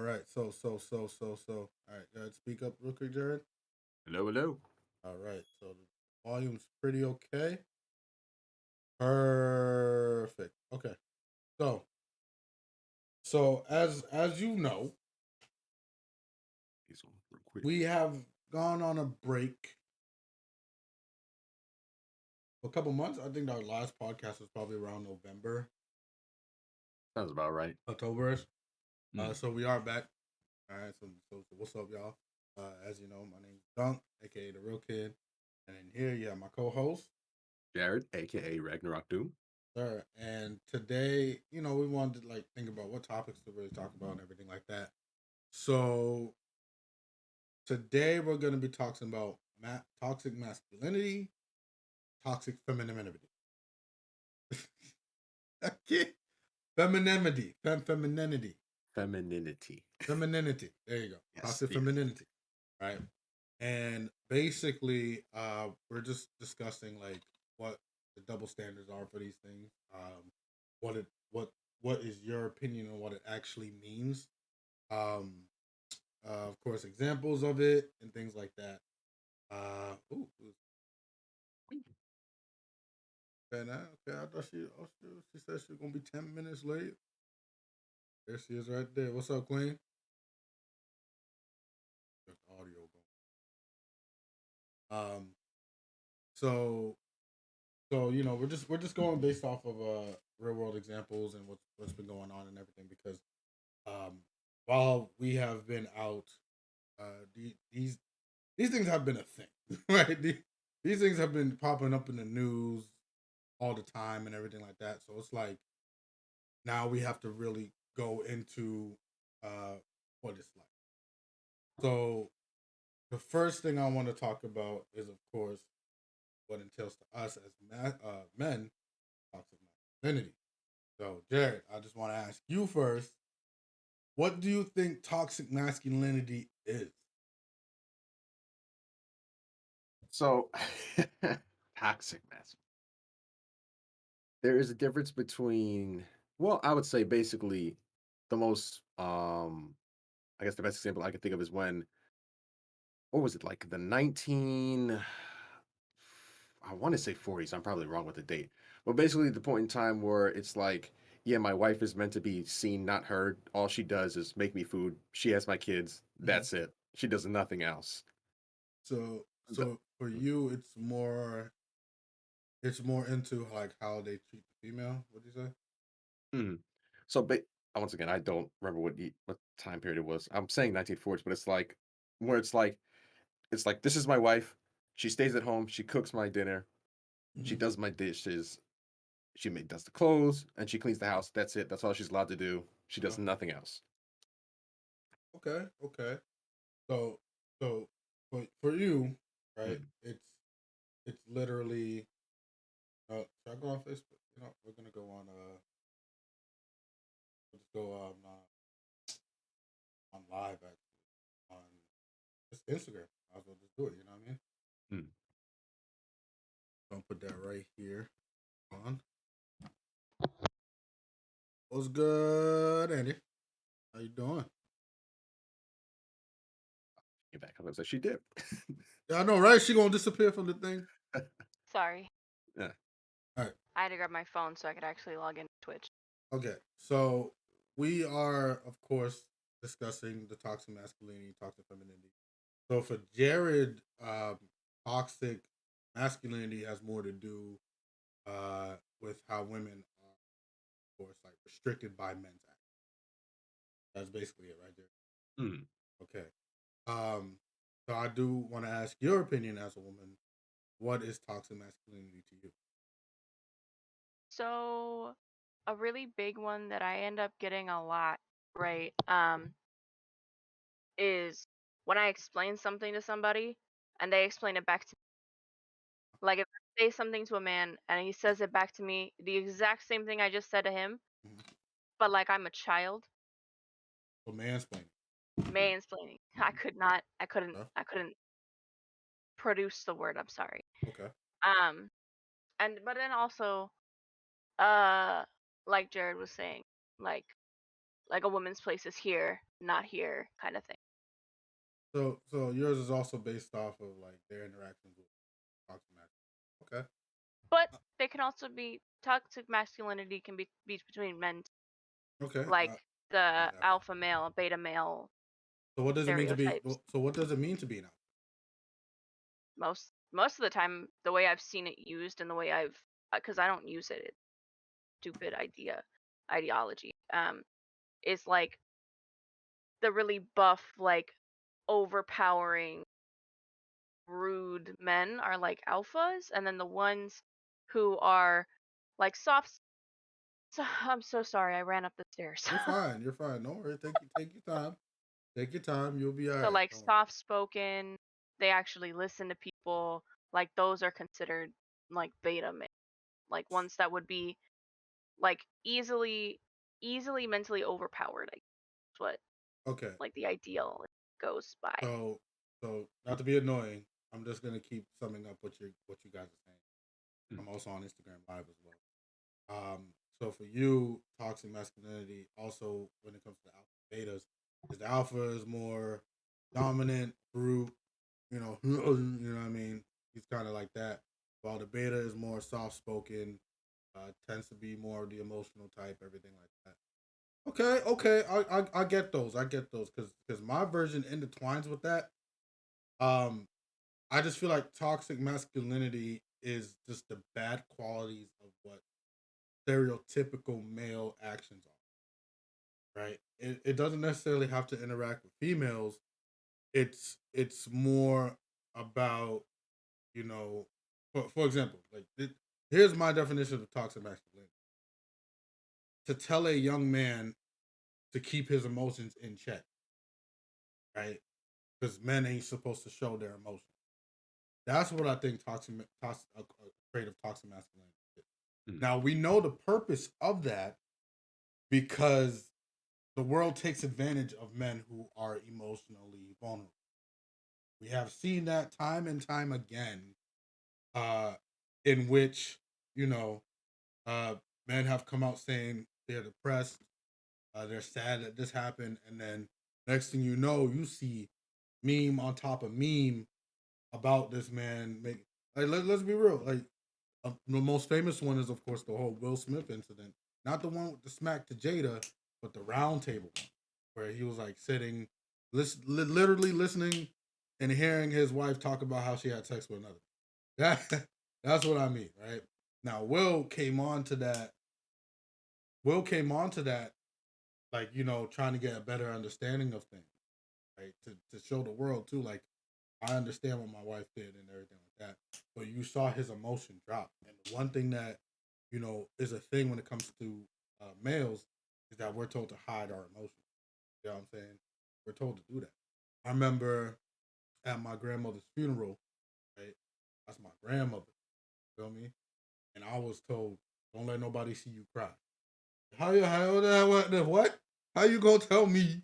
right. So. All right, go ahead, speak up real quick, Jared. Hello, hello. All right. So the volume's pretty okay. Perfect. Okay. So as you know, He's on real quick. we have gone on a break for a couple months. I think our last podcast was probably around November, Sounds about right. October. Mm. So we are back. All right. So what's up, y'all? As you know, my name is Dunk, aka the Real Kid, and in here, yeah, my co-host. Jared, aka Ragnarok Doom. Sure. And today, we wanted to like think about what topics to really talk about and everything like that. So today we're going to be talking about toxic masculinity, toxic femininity. Okay. Femininity. Femininity. Femininity. There you go. Yes, Toxic yes. femininity. Right. And basically, we're just discussing like what the double standards are for these things. What it what is your opinion on what it actually means? Um, of course, examples of it and things like that. Okay, now, okay. I thought she said she was gonna be 10 minutes late. There she is, right there. What's up, Queen? Just audio going. So we're just going based off of real world examples and what's been going on and everything because um while we have been out, these things have been a thing, right? These things have been popping up in the news all the time and everything like that. So it's like now we have to really go into what it's like. So the first thing I want to talk about is, of course, what entails to us as men toxic masculinity. So, Jared, I just want to ask you first. What do you think toxic masculinity is? So, toxic masculinity. There is a difference between, well, I would say basically the most, I guess the best example I can think of is when, what was it, like the 19, I want to say 40s. I'm probably wrong with the date. But basically, the point in time where it's like, yeah, my wife is meant to be seen, not heard. All she does is make me food. She has my kids. Mhm. That's it. She does nothing else. The- So for you, it's more into like how they treat the female. What do you say? Mhm. So, once again, I don't remember what time period it was. I'm saying 1940s, but it's like where it's like this is my wife. She stays at home. She cooks my dinner. She Hmm. does my dishes. Does the clothes and she cleans the house. That's it. That's all she's allowed to do. She does nothing else. Okay, okay. So so for you, right? Mm. It's literally. Should I go on Facebook? We're gonna go on. Let's go on live actually on just Instagram. Might as well just do it. You know what I mean? Mm. Don't put that right here. On. What's good, Andy? How you doing? Get back. I was like, she did. Yeah, I know, right? She gonna disappear from the thing. Sorry. Yeah. All right. I had to grab my phone so I could actually log into Twitch. Okay. So we are, of course, discussing the toxic masculinity, toxic femininity. So for Jared, toxic masculinity has more to do with how women are, of course, like restricted by men's act. That's basically it, right there. Mm. Okay. Um. So I do want to ask your opinion as a woman. What is toxic masculinity to you? So, a really big one that I end up getting a lot, right, is when I explain something to somebody and they explain it back to me. Like if I say something to a man and he says it back to me, the exact same thing I just said to him, Mhm. but like I'm a child, So mansplaining. mansplaining. I could not, Huh? I couldn't produce the word. I'm sorry. Okay. Um, and but then also, uh, like Jared was saying, like like a woman's place is here, not here, kind of thing. So yours is also based off of like their interactions with toxic masculinity. Okay. But they can also be toxic masculinity can be between men, Okay. like I the that part. alpha male, beta male So what does it mean to be? stereotypes. So what does it mean to be an alpha? Most of the time, the way I've seen it used and the way I've because I don't use it, it's stupid ideology. Is like the really buff, like overpowering, rude men are like alphas, and then the ones who are like soft. So, I'm so sorry, I ran up the stairs. You're fine. You're fine. Don't worry. Take your time. Take your time. You'll be all So right. like Don't worry. soft spoken, they actually listen to people. Like those are considered like beta male. Like ones that would be like easily mentally overpowered. Like that's what Okay. like the ideal goes by. So not to be annoying, I'm just gonna keep summing up what you guys are saying. Mm. I'm also on Instagram Live as well. So for you, toxic masculinity, also when it comes to alpha betas, is the alpha is more dominant, brute, you know what I mean? He's kind of like that. While the beta is more soft spoken, tends to be more of the emotional type, everything like that. Okay, I get those. I get those because my version intertwines with that. Um, I just feel like toxic masculinity is just the bad qualities of what stereotypical male actions are. Right? It doesn't necessarily have to interact with females. It's more about for example, here's my definition of toxic masculinity: to tell a young man to keep his emotions in check, right? Because men ain't supposed to show their emotions. That's what I think toxic a trait of toxic masculinity is. Mm. Now we know the purpose of that because the world takes advantage of men who are emotionally vulnerable. We have seen that time and time again, uh, in which you know uh, men have come out saying they're depressed, they're sad that this happened, and then next thing you know, you see meme on top of meme about this man. Let's be real. The most famous one is, of course, the whole Will Smith incident. Not the one with the smack to Jada, but the round table one, where he was like sitting, literally listening and hearing his wife talk about how she had sex with another. That that's what I mean, right? Now, Will came on to that, like trying to get a better understanding of things, right? To show the world too, like I understand what my wife did and everything like that. But you saw his emotion drop. And the one thing that, is a thing when it comes to males is that we're told to hide our emotions. You know what I'm saying? We're told to do that. I remember at my grandmother's funeral, right? That's my grandmother. You feel me? And I was told, don't let nobody see you cry. What? How you gonna tell me,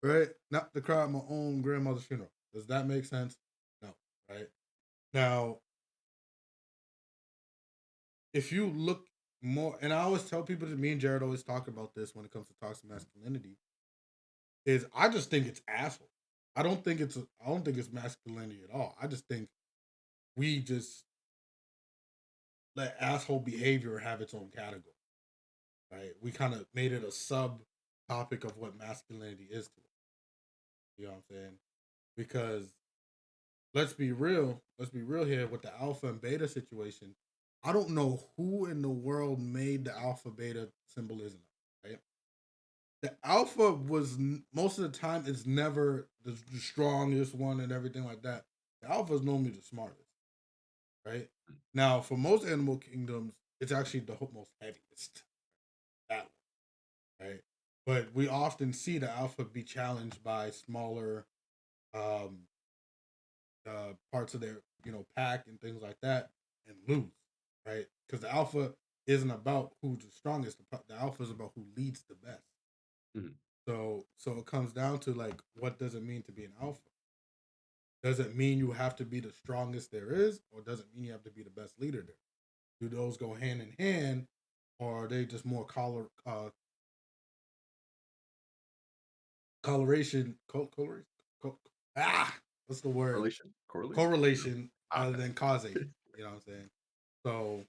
right? Not to cry at my own grandmother's funeral. Does that make sense? No, right? Now, if you look more, and I always tell people that me and Jared always talk about this when it comes to toxic masculinity, is I just think it's asshole. I don't think it's masculinity at all. I just think we just let asshole behavior have its own category. Right? We kind of made it a sub topic of what masculinity is to us. You know what I'm saying? Because let's be real here with the alpha and beta situation. I don't know who in the world made the alpha beta symbolism, right? The alpha was most of the time it's never the strongest one and everything like that. The alpha is normally the smartest, right? Now, for most animal kingdoms, it's actually the most heaviest. That one, right? But we often see the alpha be challenged by smaller um, parts of their pack and things like that and lose, right? Because the alpha isn't about who's the strongest. The alpha is about who leads the best. Mm. So it comes down to like, what does it mean to be an alpha? Does it mean you have to be the strongest there is, or does it mean you have to be the best leader there? Do those go hand in hand, or are they just more coloration, what's the word? Correlation other Okay. than causation. You know what I'm saying? So,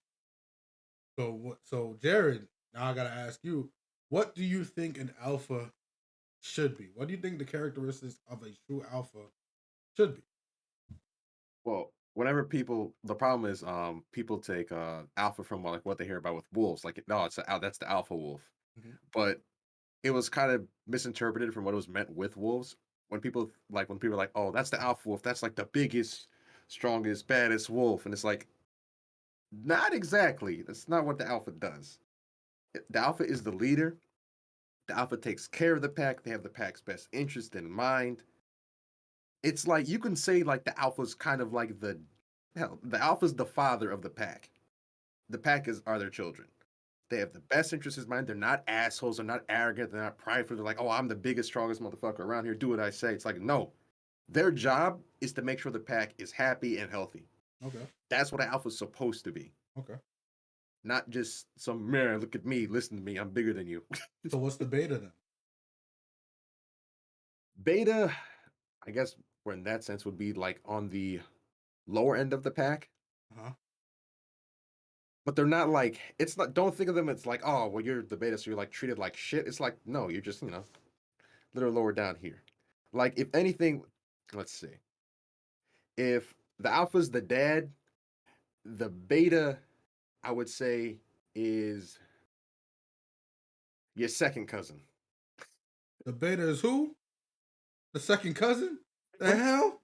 so Jared, now I gotta ask you, what do you think an alpha should be? What do you think the characteristics of a true alpha should be? Well, whenever the problem is, people take alpha from like what they hear about with wolves. Like, no, that's the alpha wolf. Mhm. But it was kind of misinterpreted from what it was meant with wolves. When people are like, oh, that's the alpha wolf. That's like the biggest, strongest, baddest wolf, and it's like, not exactly. That's not what the alpha does. The alpha is the leader. The alpha takes care of the pack. They have the pack's best interest in mind. It's like you can say like the alpha's kind of like the alpha's the father of the pack. The pack are their children. They have the best interests in mind. They're not assholes. They're not arrogant. They're not prideful. They're like, oh, I'm the biggest, strongest motherfucker around here. Do what I say. It's like, no. Their job is to make sure the pack is happy and healthy. Okay. That's what an alpha's supposed to be. Okay. Not just some man, look at me, listen to me, I'm bigger than you. So what's the beta then? Beta, I guess, for in that sense, would be like on the lower end of the pack. Uh-huh. But they're not like, it's not, don't think of them as like, oh, well, you're the beta, so you're like treated like shit. It's like, no, you're just, a little lower down here. Like, if anything, let's see. If the alpha's the dad, the beta, I would say, is your second cousin. The beta is who? The second cousin? The hell?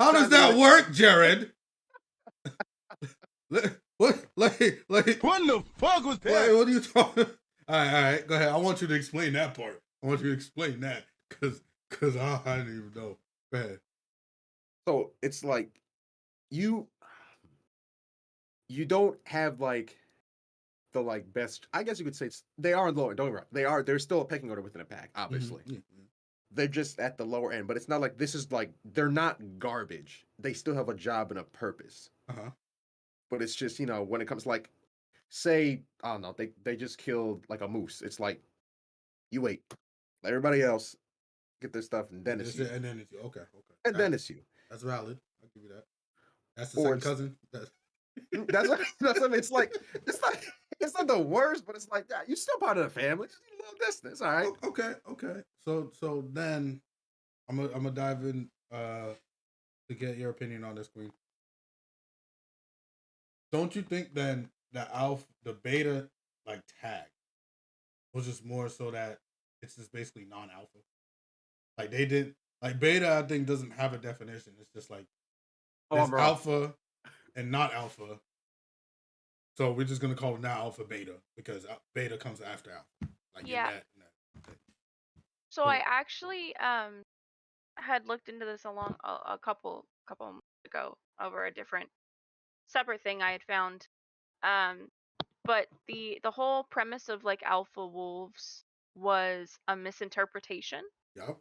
How does that work, Jared? What? What the fuck was that? What are you talking? All right. Go ahead. I want you to explain that part. I want you to explain that because I didn't even know. Go ahead. So it's like you don't have like the like best. I guess you could say they are lower. Don't get me wrong. They're still a pecking order within a pack. Obviously, they're just at the lower end. But it's not like this is like they're not garbage. They still have a job and a purpose. But it's just when it comes like, say, I don't know, they just killed like a moose. It's like you wait, let everybody else get their stuff, and then it's you. And then it's you. Okay. And then it's you. That's valid. I'll give you that. That's the second cousin. That's what it's like. It's not the worst, but it's like that. You're still part of the family. Just a little distance, all right. Okay. So then I'm gonna dive in to get your opinion on this, Queen. Don't you think then the beta like tag was just more so that it's just basically non-alpha? Like they did like beta, I think doesn't have a definition. It's just like there's alpha and not alpha. So we're just gonna call it now alpha beta because beta comes after alpha. Like Yeah. So I actually had looked into this a couple months ago over a different separate thing I had found. But the whole premise of like alpha wolves was a misinterpretation. Yep.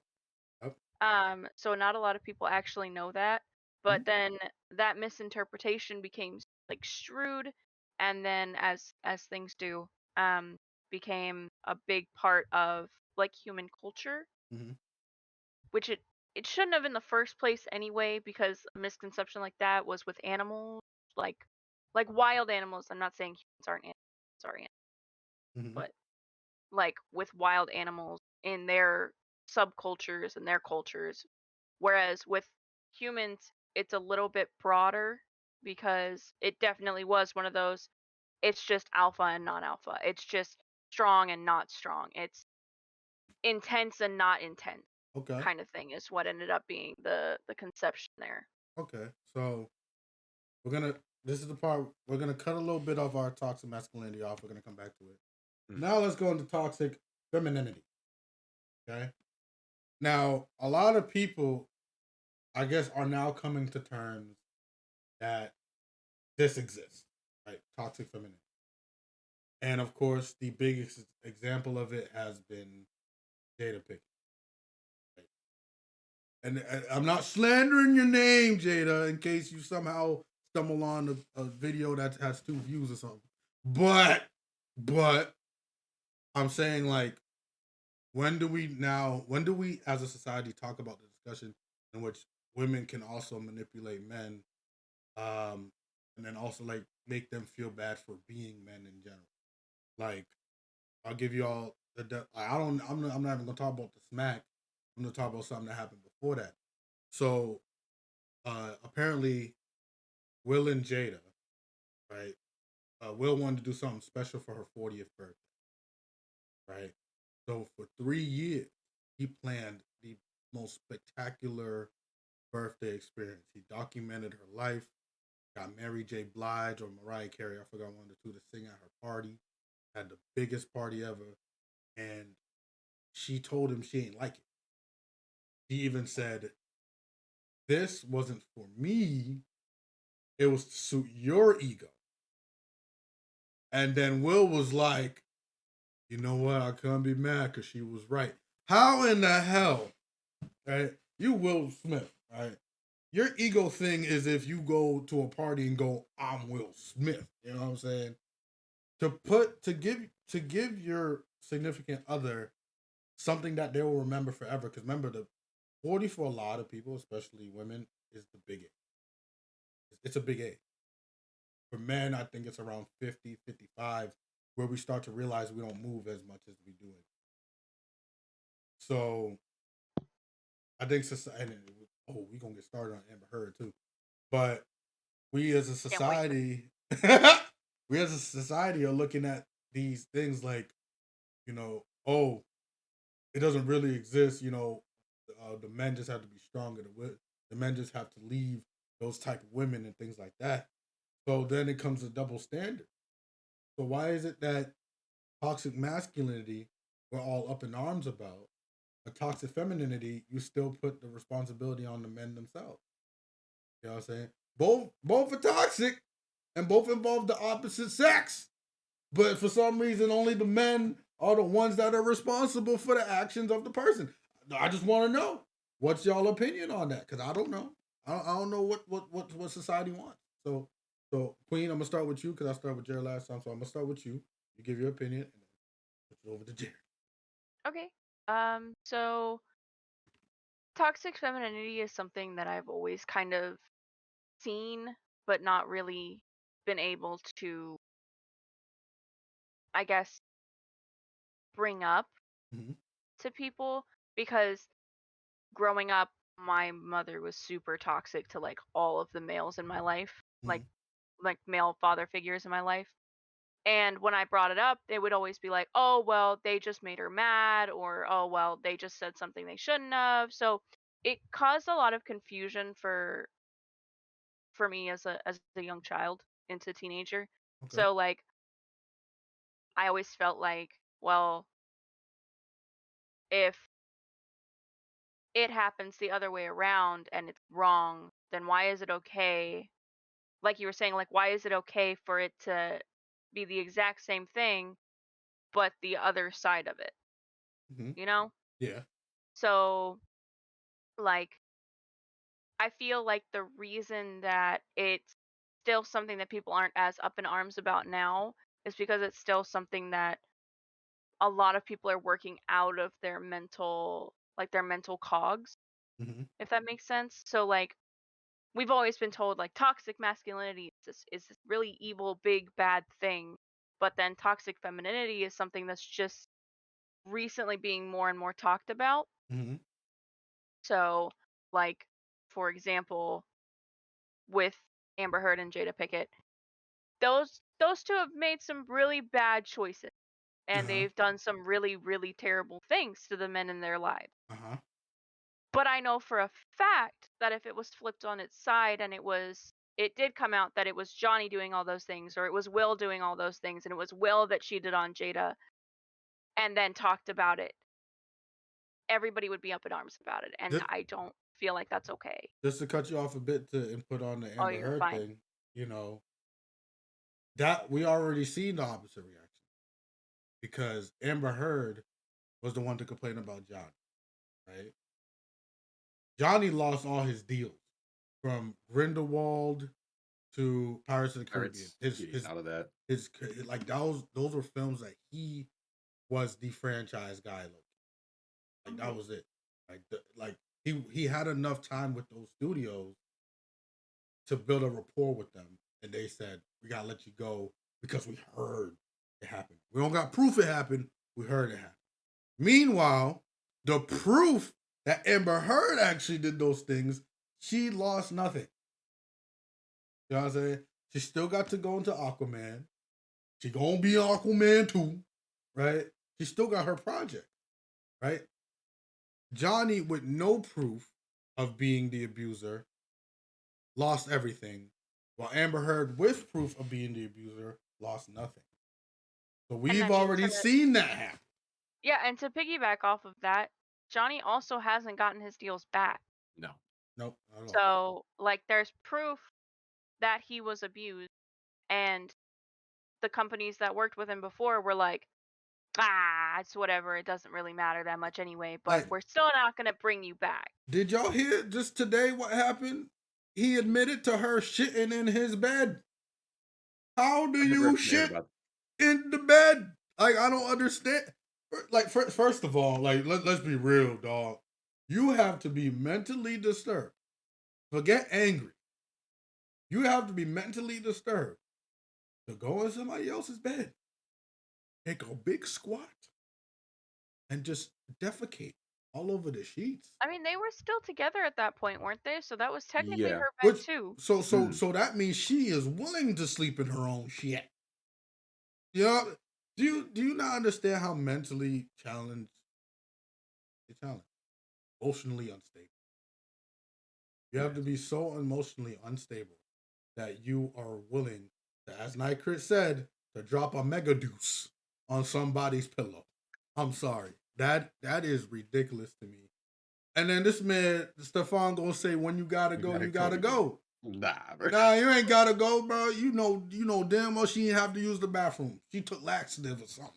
So not a lot of people actually know that. But then that misinterpretation became like shrewd, and then as things do, became a big part of like human culture, which it shouldn't have in the first place anyway, because a misconception like that was with animals, like wild animals. I'm not saying humans aren't animals, are animals, but like with wild animals in their subcultures and their cultures. Whereas with humans, it's a little bit broader because it definitely was one of those. It's just alpha and non-alpha. It's just strong and not strong. It's intense and not intense. Okay. Kind of thing is what ended up being the conception there. Okay. So this is the part we're gonna cut a little bit of our toxic masculinity off. We're gonna come back to it. Now let's go into toxic femininity. Okay. Now, a lot of people, I guess, are now coming to terms that this exists, right? Toxic femininity. And of course, the biggest example of it has been Jada Pinkett. Right? And I'm not slandering your name, Jada, in case you somehow stumble on a video that has 2 views or something. But I'm saying, like, when do we as a society talk about the discussion in which women can also manipulate men, um, and then also like make them feel bad for being men in general? Like, I'll give you all I don't. I'm not even gonna talk about the smack. I'm gonna talk about something that happened before that. So, apparently, Will and Jada, right? Will wanted to do something special for her 40th birthday, right? So for 3 years, he planned the most spectacular birthday experience. He documented her life, got Mary J. Blige or Mariah Carey, I forgot one of the two, to sing at her party, had the biggest party ever, and she told him she ain't like it. She even said, "This wasn't for me, it was to suit your ego." And then Will was like, "You know what? I couldn't be mad because she was right." How in the hell, right? You Will Smith, right? Your ego thing is if you go to a party and go, "I'm Will Smith." You know what I'm saying? To give your significant other something that they will remember forever. Because remember, the 40 for a lot of people, especially women, is the big age. It's a big age. For men, I think it's around 50, 55, where we start to realize we don't move as much as we do. So I think society. Oh, we gonna get started on Amber Heard too, but we as a Can't wait. society, we as a society are looking at these things like, oh, it doesn't really exist. The men just have to be stronger. The men just have to leave those type of women and things like that. So then it comes a double standard. So why is it that toxic masculinity we're all up in arms about, a toxic femininity you still put the responsibility on the men themselves? You know what I'm saying? Both are toxic and both involve the opposite sex. But for some reason, only the men are the ones that are responsible for the actions of the person. I just want to know what's y'all opinion on that, because I don't know. I don't know what society wants. So Queen, I'm gonna start with you because I started with Jared last time. So I'm gonna start with you. You give your opinion and then switch it over to Jared. Okay. So toxic femininity is something that I've always kind of seen, but not really been able to, I guess, bring up Mm-hmm. to people because growing up, my mother was super toxic to like all of the males in my life, Mm-hmm. like male father figures in my life. And when I brought it up, they would always be like, "Oh, well, they just made her mad," or "Oh, well, they just said something they shouldn't have." So it caused a lot of confusion for me as a young child into teenager. Okay. So like I always felt like, well, if it happens the other way around and it's wrong, then why is it okay? Like you were saying, like why is it okay for it to be the exact same thing but the other side of it, Mm-hmm. you know? Yeah. So like I feel like the reason that it's still something that people aren't as up in arms about now is because it's still something that a lot of people are working out of their mental cogs, Mm-hmm. if that makes sense. So like we've always been told like toxic masculinity is this really evil big bad thing, but then toxic femininity is something that's just recently being more and more talked about. Mm-hmm. So like for example with Amber Heard and Jada Pickett, those two have made some really bad choices and Uh-huh. they've done some really really terrible things to the men in their lives. Uh-huh. But I know for a fact that if it was flipped on its side and it did come out that it was Johnny doing all those things or it was Will doing all those things and it was Will that cheated on Jada and then talked about it, everybody would be up in arms about it and Just, I don't feel like that's okay. just to cut you off a bit to input on the Oh, Amber you're Heard fine. thing, that we already seen the opposite reaction because Amber Heard was the one to complain about Johnny, right? Johnny lost all his deals from Grindelwald to Pirates of the Caribbean. Pirates His getting his out of that. his like those were films that he was the franchise guy. Look. Like that was it. Like he had enough time with those studios to build a rapport with them, and they said we gotta let you go because we heard it happened. We don't got proof it happened. We heard it happen. Meanwhile, the proof that Amber Heard actually did those things, she lost nothing. You know what I'm saying? She still got to go into Aquaman. She gonna be Aquaman too, right? She still got her project, right? Johnny, with no proof of being the abuser, lost everything, while Amber Heard, with proof of being the abuser, lost nothing. So And we've I mean, already seen that happen. yeah, and to piggyback off of that, Johnny also hasn't gotten his deals back. No. Nope, not at all. So, like, there's proof that he was abused, and the companies that worked with him before were like, it's whatever. It doesn't really matter that much anyway, but Like, we're still not going to bring you back. did y'all hear just today what happened? He admitted to her shitting in his bed. How do I never you heard shit about in the bed? Like, I don't understand. Like, first of all, like, let's be real, dog. You have to be mentally disturbed. Forget angry. You have to be mentally disturbed to go in somebody else's bed, take a big squat, and just defecate all over the sheets. I mean, they were still together at that point, weren't they? So that was technically Yeah. her bed Which too. so that means she is willing to sleep in her own shit. You know, do you not understand how mentally challenged emotionally unstable? You have to be so emotionally unstable that you are willing to, as Night Crit said, to drop a mega deuce on somebody's pillow. I'm sorry. That is ridiculous to me. And then this man, Stefan, gonna say, when you gotta go, you gotta go. Nah, bro. Nah, you ain't gotta go, bro. You know damn well she didn't have to use the bathroom. She took laxative or something.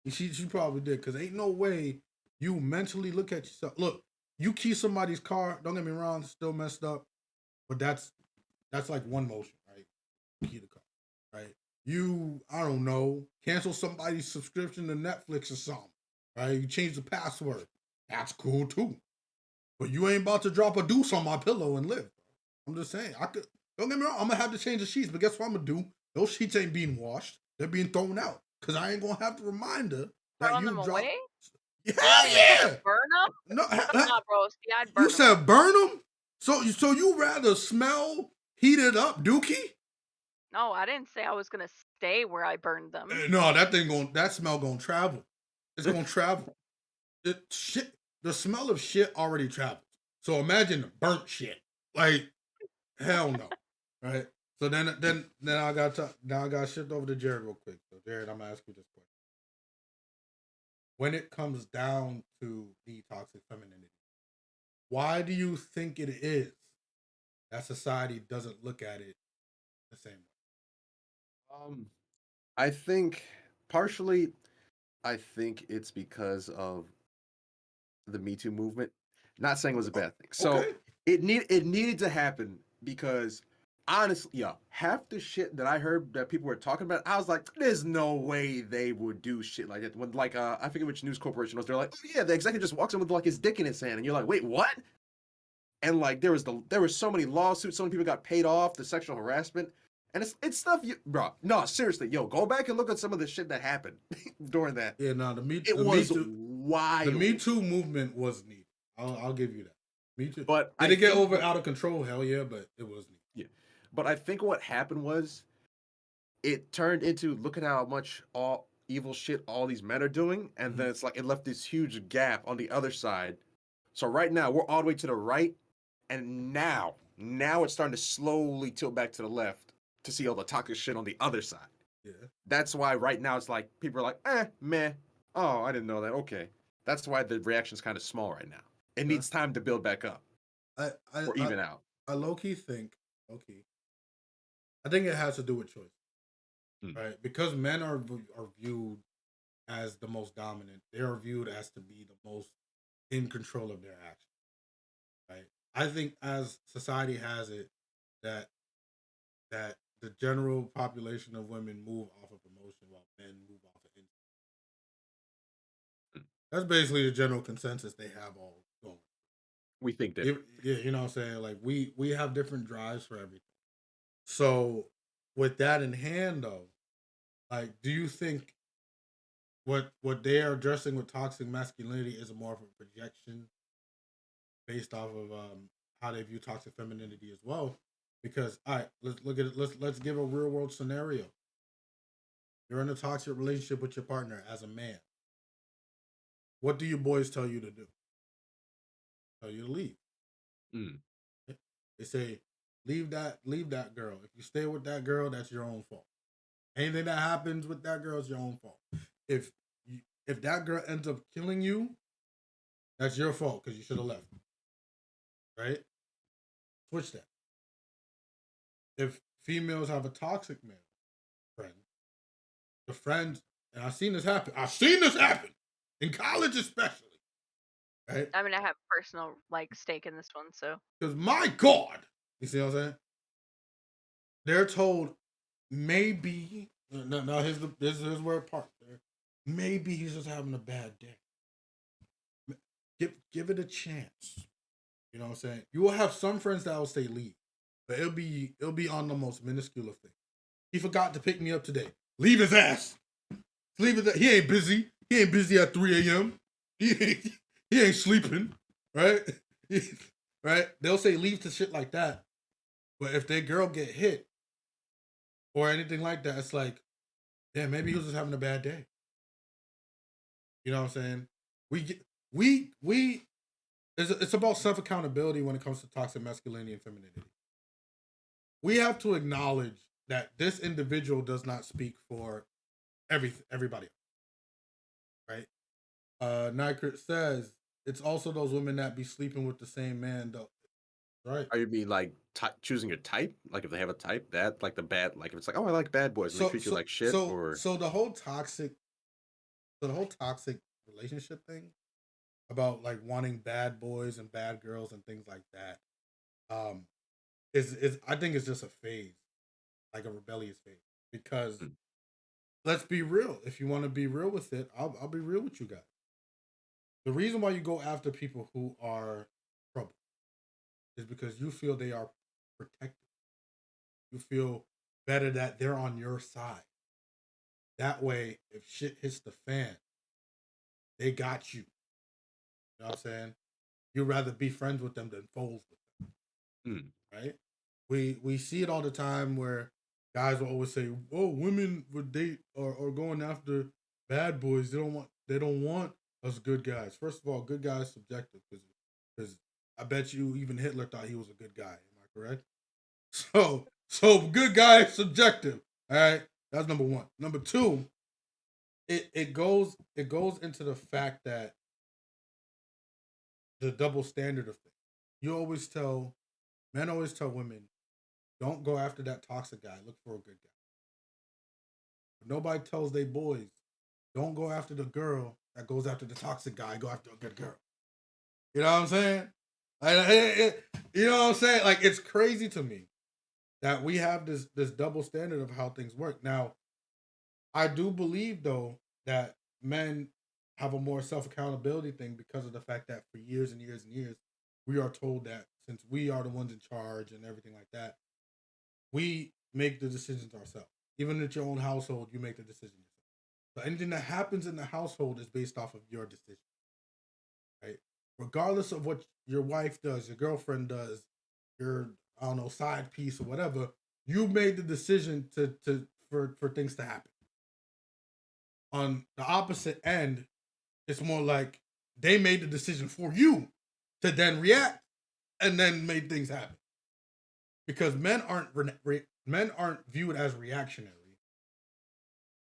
She probably did, because ain't no way you mentally look at yourself. Look, you key somebody's car, don't get me wrong, still messed up, but that's like one motion, right? Key the car, right? You, I don't know, cancel somebody's subscription to Netflix or something, right? You change the password. That's cool too. But you ain't about to drop a deuce on my pillow and live. I'm just saying. Don't get me wrong, I'm gonna have to change the sheets, but guess what I'm gonna do? Those sheets ain't being washed. They're being thrown out. Cause I ain't gonna have to remind her that Throwing you them drop. away? Hell yeah! Burn them? No, Nah, bro. See, I'd burn you them. said burn them? So you rather smell heated up dookie? No, I didn't say I was gonna stay where I burned them. No, that smell gonna travel. It's gonna travel. The smell of shit already travels. So imagine the burnt shit. Like, hell no. Right? So then I got to shift over to Jared real quick. So Jared, I'm gonna ask you this question. When it comes down to the toxic femininity, why do you think it is that society doesn't look at it the same way? I think partially, I think it's because of the Me Too movement. Not saying it was a bad thing. So Okay. it needed to happen because honestly, yeah, half the shit that I heard that people were talking about, I was like, there's no way they would do shit like that. When like I forget which news corporation was, they're like, oh yeah, the executive just walks in with like his dick in his hand, and you're like, wait, what? And like there were so many lawsuits, so many people got paid off, the sexual harassment. And it's stuff you bro. No, seriously, yo, go back and look at some of the shit that happened during that. Yeah, no, It was wild. The Me Too movement was needed. I'll give you that. Me Too. But Did it get out of control? Hell yeah, but it was needed. Yeah. But I think what happened was it turned into look at how much all evil shit all these men are doing, and then it's like it left this huge gap on the other side. So right now we're all the way to the right, and now it's starting to slowly tilt back to the left to see all the toxic shit on the other side. Yeah. That's why right now it's like people are like, meh. Oh, I didn't know that. Okay. That's why the reaction's kind of small right now. It needs time to build back up. Or even out. I low-key think, I think it has to do with choice. Right? Because men are viewed as the most dominant. They are viewed as to be the most in control of their actions. Right? I think as society has it that the general population of women move off of emotion while men move off of instinct. That's basically the general consensus they have all going. We think Yeah, different. you know what I'm saying? Like we have different drives for everything. So with that in hand though, like do you think what they are addressing with toxic masculinity is more of a projection based off of how they view toxic femininity as well? Because all right, let's look at it. Let's give a real world scenario. You're in a toxic relationship with your partner as a man. What do you boys tell you to do? Tell you to leave. Mm. They say leave that girl. If you stay with that girl, that's your own fault. Anything that happens with that girl is your own fault. If if that girl ends up killing you, that's your fault because you should have left. Right? Switch that. If females have a toxic male friend, the friend, and I've seen this happen. I've seen this happen in college, especially. Right? I mean, I have personal like stake in this one, so Because my God, you see what I'm saying? They're told maybe. Now here's where it parts. Maybe he's just having a bad day. Give it a chance. You know what I'm saying? You will have some friends that will say leave, but it'll be on the most minuscule of things. He forgot to pick me up today. Leave his ass. Leave it. He ain't busy. He ain't busy at 3 a.m. He ain't sleeping. Right? Right? They'll say leave to shit like that. But if their girl get hit or anything like that, it's like, yeah, maybe he was just having a bad day. You know what I'm saying? We it's about self accountability when it comes to toxic masculinity and femininity. We have to acknowledge that this individual does not speak for everybody else, right? Nycrit says it's also those women that be sleeping with the same man though. Right. Are you mean like choosing your type? Like if they have a type, that like the bad, like if it's like, oh, I like bad boys, and they treat you like shit, or so the whole toxic relationship thing about like wanting bad boys and bad girls and things like that, um, is I think it's just a phase, like a rebellious phase. Because Mm. let's be real. If you want to be real with it, I'll be real with you guys. The reason why you go after people who are trouble is because you feel they are protected. You feel better that they're on your side. That way, if shit hits the fan, they got you. You know what I'm saying? You'd rather be friends with them than foes with them. Mm. Right? We see it all the time where guys will always say, "Oh, women would date or going after bad boys. They don't want us good guys." First of all, good guy is subjective because I bet you even Hitler thought he was a good guy. Am I correct? So good guy is subjective. All right, that's number one. Number two, it goes into the fact that the double standard of things. You always tell men always tell women, don't go after that toxic guy. Look for a good guy. But nobody tells they boys, don't go after the girl that goes after the toxic guy. Go after a good girl. You know what I'm saying? You know what I'm saying? Like it's crazy to me that we have this double standard of how things work. Now, I do believe though that men have a more self accountability thing because of the fact that for years and years and years we are told that since we are the ones in charge and everything like that, we make the decisions ourselves. Even at your own household, you make the decision yourself. So anything that happens in the household is based off of your decision, right? Regardless of what your wife does, your girlfriend does, your I don't know side piece or whatever, you made the decision for things to happen. On the opposite end, it's more like they made the decision for you to then react and then made things happen. Because men aren't viewed as reactionary.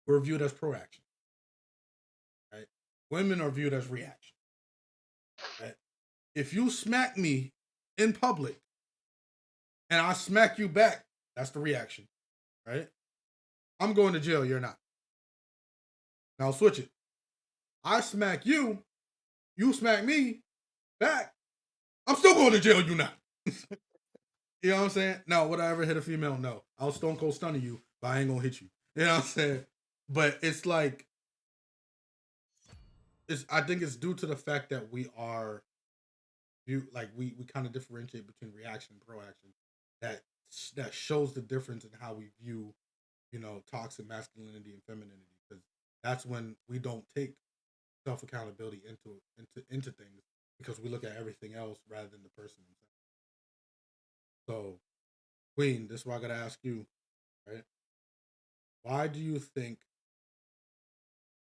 We're viewed as proaction. Right? Women are viewed as reaction. Right? If you smack me in public and I smack you back, that's the reaction. Right? I'm going to jail, you're not. Now switch it. I smack you, you smack me back. I'm still going to jail, you not. You know what I'm saying? Now, would I ever hit a female? No. I'll stone cold stun you, but I ain't gonna hit you. You know what I'm saying? But it's like I think it's due to the fact that we are we kind of differentiate between reaction and proaction. That that shows the difference in how we view, toxic masculinity and femininity. Because that's when we don't take self accountability into things because we look at everything else rather than the person themselves. So, Queen, this is what I gotta ask you, right? Why do you think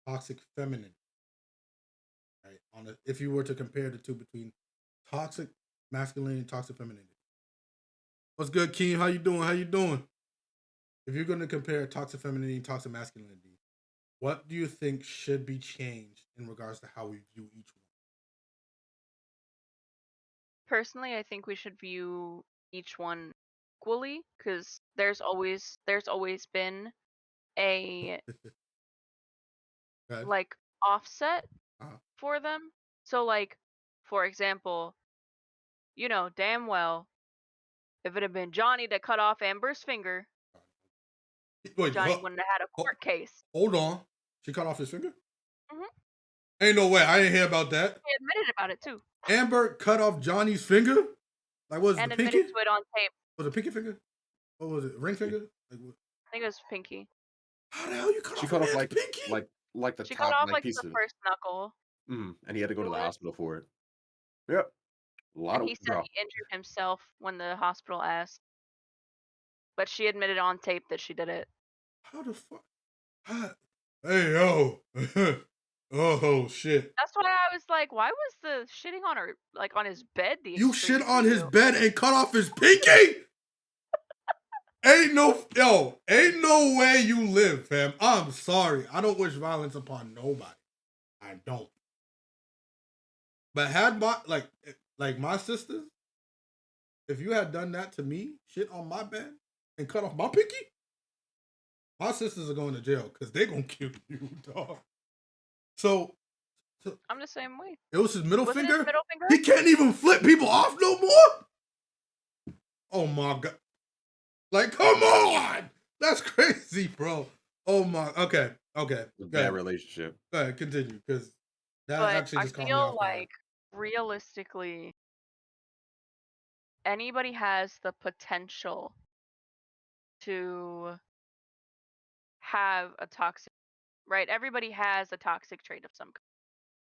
toxic femininity, right? If you were to compare the two between toxic masculinity and toxic femininity. What's good, Keen? How you doing? How you doing? If you're gonna compare toxic femininity and toxic masculinity, what do you think should be changed in regards to how we view each one? Personally, I think we should view each one equally because there's always been a Good. like offset Uh, for them. So like, for example, you know damn well if it had been Johnny that cut off Amber's finger, wait, Johnny wouldn't have had a court case. hold on. She cut off his finger? Hmm. Ain't no way. I didn't hear about that. He admitted about it too, Amber cut off Johnny's finger? Like, was it the and pinky? admitted to it on tape. Was it pinky finger? What was it? Ring finger? Like, what? I think it was pinky. How the hell you cut She off cut a off man's pinky? like the She cut top off like like piece the of, first knuckle. and he had to go It to the was, hospital for it. Yep, a lot and of he said bro. he injured himself when the hospital asked, but she admitted on tape that she did it. How the fuck? How? Hey, yo. Oh, shit. That's why I was like, why was the shitting on her like on his bed the You extreme shit for on his you? bed and cut off his pinky? Ain't no way you live, fam. I'm sorry. I don't wish violence upon nobody. I don't. But had like my sisters, if you had done that to me, shit on my bed and cut off my pinky, my sisters are going to jail because they gonna kill you, dog. So I'm the same way. it was his middle Was it finger. his middle finger? He can't even flip people off no more. Oh my god! Like, come on, that's crazy, bro. Oh my. Okay. Bad relationship. Go ahead. Continue, because that But actually I just caught me feel off guard. like realistically, anybody has the potential to have a toxic, right? Everybody has a toxic trait of some kind.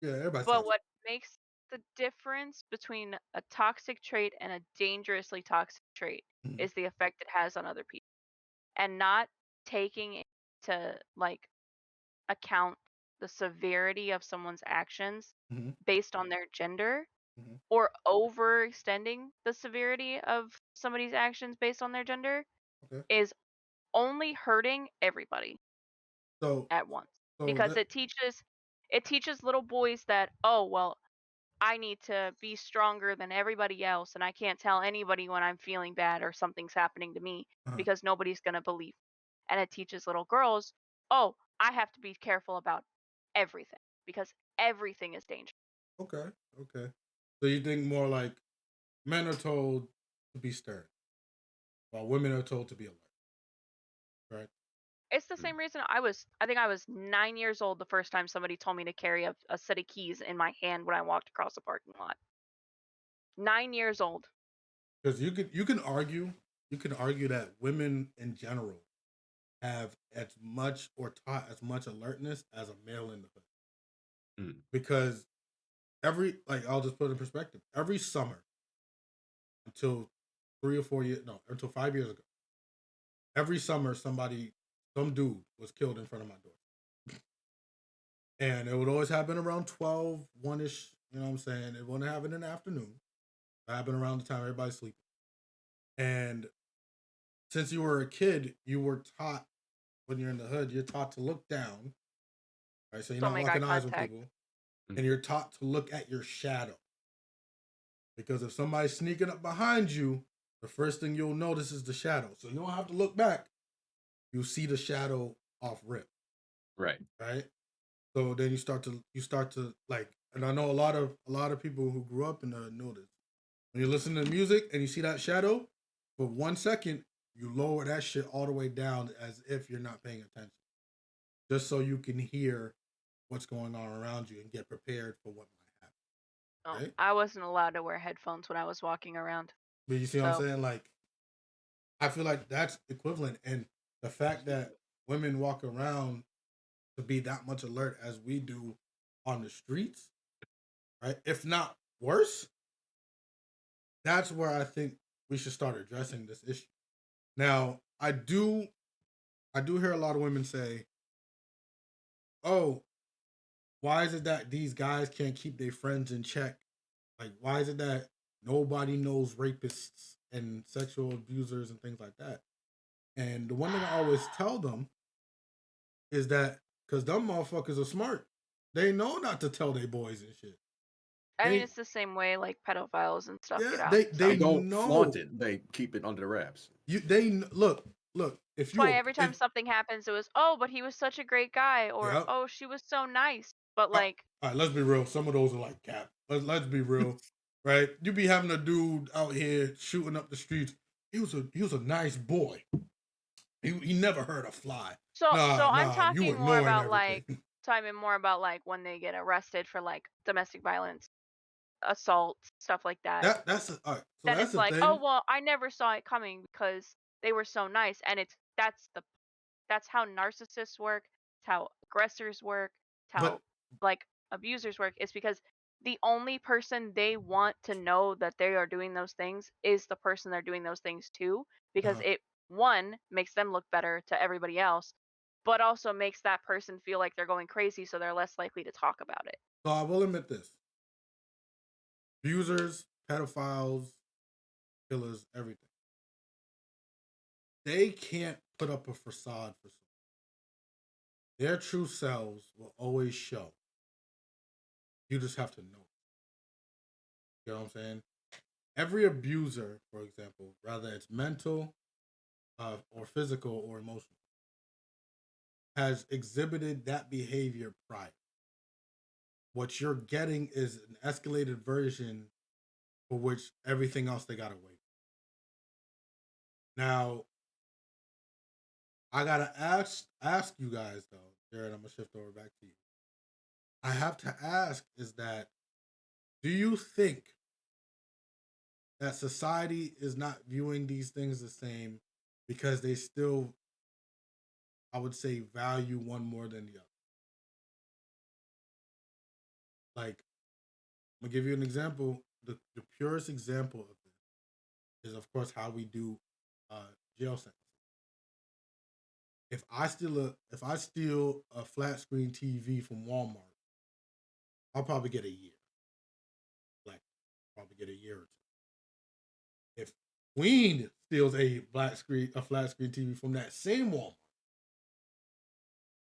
Yeah, everybody's But toxic. what makes the difference between a toxic trait and a dangerously toxic trait Mhm. is the effect it has on other people. And not taking into like account the severity of someone's actions Mhm. based on their gender Mhm. or overextending the severity of somebody's actions based on their gender Okay. is only hurting everybody So, at once so because that. it teaches little boys that, oh well, I need to be stronger than everybody else and I can't tell anybody when I'm feeling bad or something's happening to me Uh-huh. because nobody's going to believe. And it teaches little girls, oh, I have to be careful about everything because everything is dangerous. Okay. Okay. So you think more like men are told to be stern, while women are told to be alert, right? It's the Mm. same reason I think I was 9 years old the first time somebody told me to carry a set of keys in my hand when I walked across the parking lot. 9 years old. Because you can argue that women in general have as much or taught as much alertness as a male in the hood. Mm. Because I'll just put it in perspective. Every summer until 3 or 4 years, no, until 5 years ago, every summer some dude was killed in front of my door. And it would always happen around 12, 1-ish, you know what I'm saying? It wouldn't happen in the afternoon. It happened around the time everybody's sleeping. And since you were a kid, you were taught when you're in the hood, you're taught to look down, right? So you're Don't not make eye locking eyes with contact. people. Mm. And you're taught to look at your shadow. Because if somebody's sneaking up behind you, the first thing you'll notice is the shadow. So you don't have to look back. You see the shadow off rip, Right. right? So then you start to like, and I know a lot of people who grew up in the know this. When you listen to music and you see that shadow, for 1 second, you lower that shit all the way down as if you're not paying attention. Just so you can hear what's going on around you and get prepared for what might Oh, happen. Right? I wasn't allowed to wear headphones when I was walking around. But you see what I'm So saying? Like, I feel like that's equivalent, and the fact that women walk around to be that much alert as we do on the streets, right? If not worse, that's where I think we should start addressing this issue. Now, I do hear a lot of women say, "Oh, why is it that these guys can't keep their friends in check? Like, why is it that nobody knows rapists and sexual abusers and things like that?" And the one thing I always tell them is that because them motherfuckers are smart, they know not to tell their boys and shit. I mean, They it's the same way like pedophiles and stuff yeah, get out. they So they They don't flaunt know it. They keep it under wraps. look. If that's why you every time if something happens, it was, oh, but he was such a great guy, or yeah, oh, she was so nice. But all like, right, let's be real. Some of those are like cap. Let's be real, right? You be having a dude out here shooting up the streets. He was a nice boy. He never hurt a fly. so I'm Nah, you talking more ignoring about everything. like talking more about like when they get arrested for like domestic violence, assault, stuff like that. All right. So Then that's it's the like, oh thing. well, I never saw it coming because they were so nice, and that's how narcissists work, it's how aggressors work, it's how But like abusers work. Is because the only person they want to know that they are doing those things is the person they're doing those things to, because uh, it one makes them look better to everybody else, but also makes that person feel like they're going crazy, so they're less likely to talk about it. so I will admit this: abusers, pedophiles, killers, everything. They can't put up a facade for someone. Their true selves will always show. You just have to know. You know what I'm saying? Every abuser, for example, whether it's mental, or physical or emotional, has exhibited that behavior prior. What you're getting is an escalated version for which everything else they got away. Now, I gotta ask you guys though, Jared. I'm gonna shift over back to you. I have to ask: is that do you think that society is not viewing these things the same because they still, I would say, value one more than the other? Like, I'm gonna give you an example. The purest example of this is, of course, how we do jail sentences. If I steal a flat screen TV from Walmart, I'll probably get a year. Like, probably get a year or two. If Queen steals a flat screen TV from that same Walmart,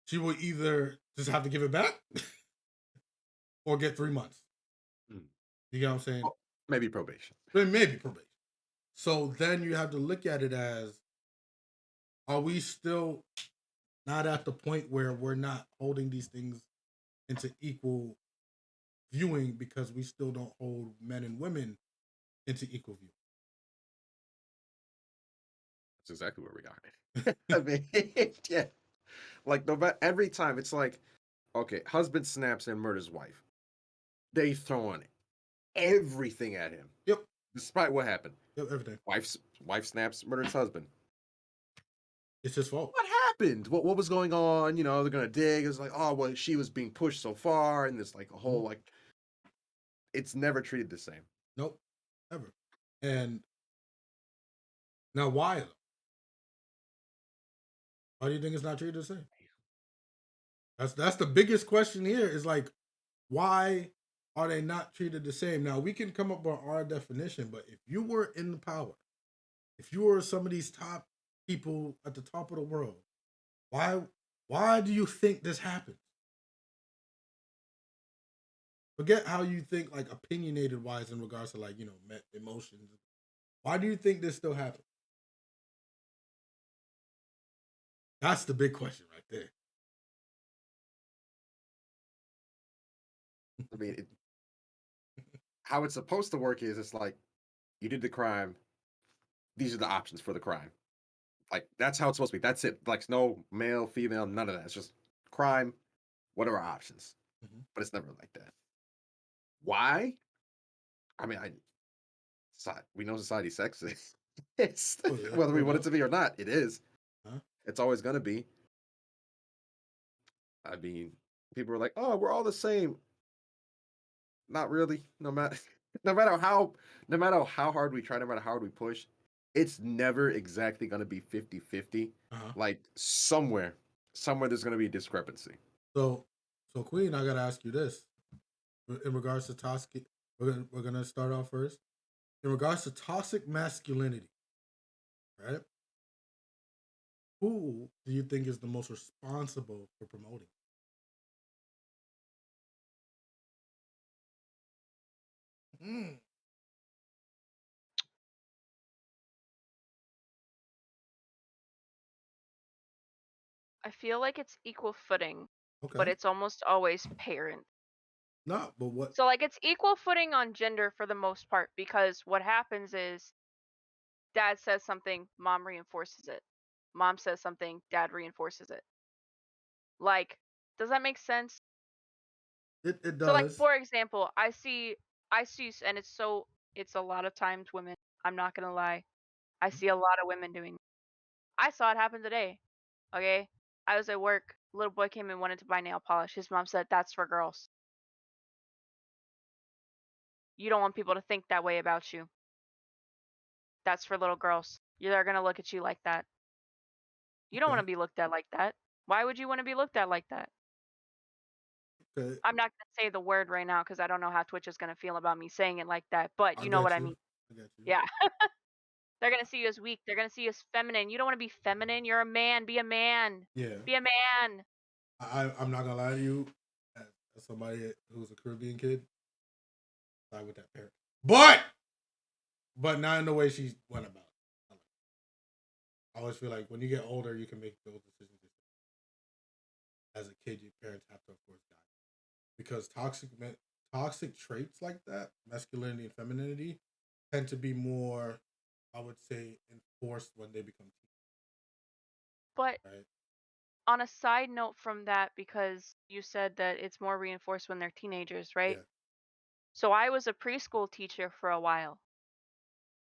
she will either just have to give it back or get 3 months. Mm. You get what I'm saying? Oh, maybe probation. Then maybe probation. So then you have to look at it as: are we still not at the point where we're not holding these things into equal viewing because we still don't hold men and women into equal That's exactly where we are. I mean, yeah. Like every time it's like, okay, husband snaps and murders wife. They throwing everything at him, Yep. despite what happened. Yep. Everything. Wife snaps, murders husband. It's his fault. What happened? What was going on? You know, they're gonna dig. It's like, oh well, she was being pushed so far, and there's like a whole like, it's never treated the same. Nope. Ever. And now, why though? Why do you think it's not treated the same? That's the biggest question here. Is like, why are they not treated the same? Now we can come up with our definition, but if you were in the power, if you were some of these top people at the top of the world, why why do you think this happens? Forget how you think, like, opinionated wise in regards to, like, emotions. Why do you think this still happens? That's the big question right there. I mean, how it's supposed to work is it's like you did the crime. These are the options for the crime. Like that's how it's supposed to be. That's it. Like no male, female, none of that. It's just crime. What are our options? Mhm. But it's never like that. Why? I mean, we know society's sexist. It's Oh yeah, whether we no want it doubt. to be or not, it is. Huh? It's always gonna be. I mean, people are like, "Oh, we're all the same." Not really. No matter, no matter how, no matter how hard we try, no matter how hard we push, it's never exactly gonna be 50-50. Uh-huh. Like somewhere there's gonna be a discrepancy. So, so Queen, I gotta ask you this in regards to toxic. We're gonna start off first in regards to toxic masculinity, right? Who do you think is the most responsible for promoting? Mm, I feel like it's equal footing, but okay, it's almost always parent. no, but what? So like it's equal footing on gender for the most part because what happens is dad says something, mom reinforces it. Mom says something, dad reinforces it. Like, does that make sense? It So like does. for example, and it's a lot of times women. I'm not going to lie. I see a lot of women doing. I saw it happen today. Okay? I was at work. Little boy came and wanted to buy nail polish. His mom said, "That's for girls. You don't want people to think that way about you. That's for little girls. They're going to look at you like that. You don't want Okay, to be looked at like that. Why would you want to be looked at like that?" okay, I'm not going to say the word right now because I don't know how Twitch is going to feel about me saying it like that, but I you know what get I you. mean. I get you. Yeah. They're going to see you as weak. They're going to see you as feminine. You don't want to be feminine. You're a man. Be a man. Yeah, Be a man. I'm not gonna lie to you. As somebody who's a Caribbean kid, side with that parent, but not in the way she went about it. I always feel like when you get older, you can make those decisions. As a kid, your parents have to, of course, guide because toxic traits like that, masculinity and femininity, tend to be more, I would say, enforced when they become But teen, right? on a side note from that, because you said that it's more reinforced when they're teenagers, right? Yeah. So I was a preschool teacher for a while.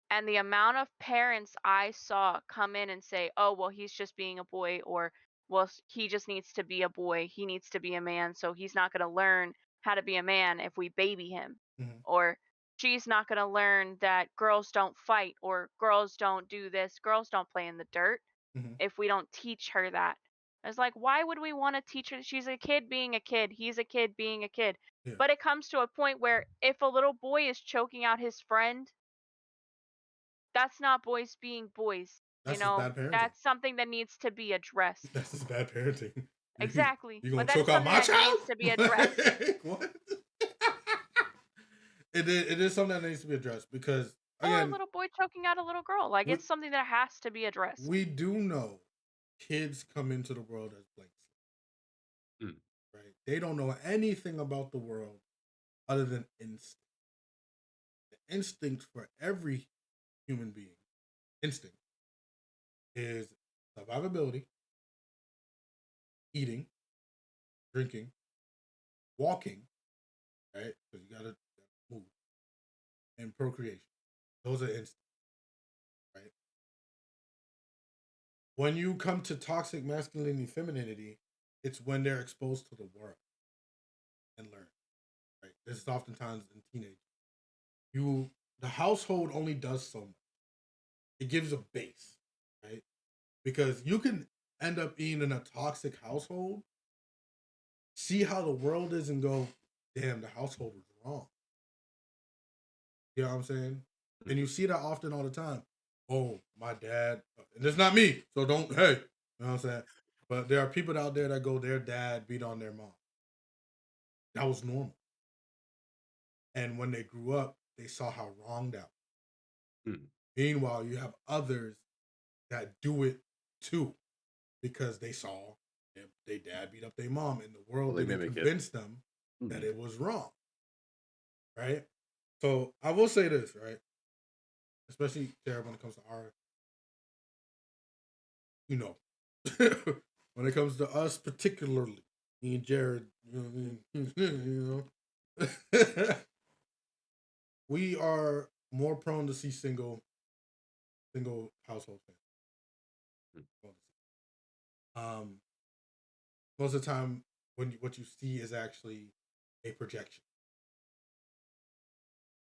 And the amount of parents I saw come in and say, "Oh, well, he's just being a boy," or "Well, he just needs to be a boy. He needs to be a man, so he's not going to learn how to be a man if we baby him." Hmm. Or she's not going to learn that girls don't fight or girls don't do this, girls don't play in the dirt Hmm. if we don't teach her that. I was like, why would we want to teach her? She's a kid being a kid. He's a kid being a kid. Yeah. But it comes to a point where if a little boy is choking out his friend, that's not boys being boys, That's just bad parenting. That's something that needs to be addressed. That's just bad parenting. You, Exactly. you gonna But that choke is out something my that child? needs to be addressed. Like, what? It is something that needs to be addressed because Or a again, little boy choking out a little girl. Like we it's something that has to be addressed. we do know kids come into the world as blank Mm. slates, right? They don't know anything about the world other than instinct. The instinct for every human being, instinct is survivability, eating, drinking, walking, right? Because you gotta move, and procreation. Those are instincts, right? When you come to toxic masculinity, femininity, it's when they're exposed to the world and learn, right? This is oftentimes in teenagers. The household only does so much. It gives a base, right? Because you can end up being in a toxic household, see how the world is, and go, damn, the household was wrong. You know what I'm saying? And you see that often all the time. Oh, my dad, and it's not me, so don't, hey, you know what I'm saying? But there are people out there that go, their dad beat on their mom. That was normal. And when they grew up, they saw how wrong that was. Mm. Meanwhile, you have others that do it too because they saw their dad beat up their mom, and the Well, world they didn't mimic it. convince them that Mhm. it was wrong, right? So I will say this, right? Especially there when it comes to our, you know, when it comes to us particularly, me and Jared, you know, we are more prone to see single household families. Um, most of the time, what you see is actually a projection.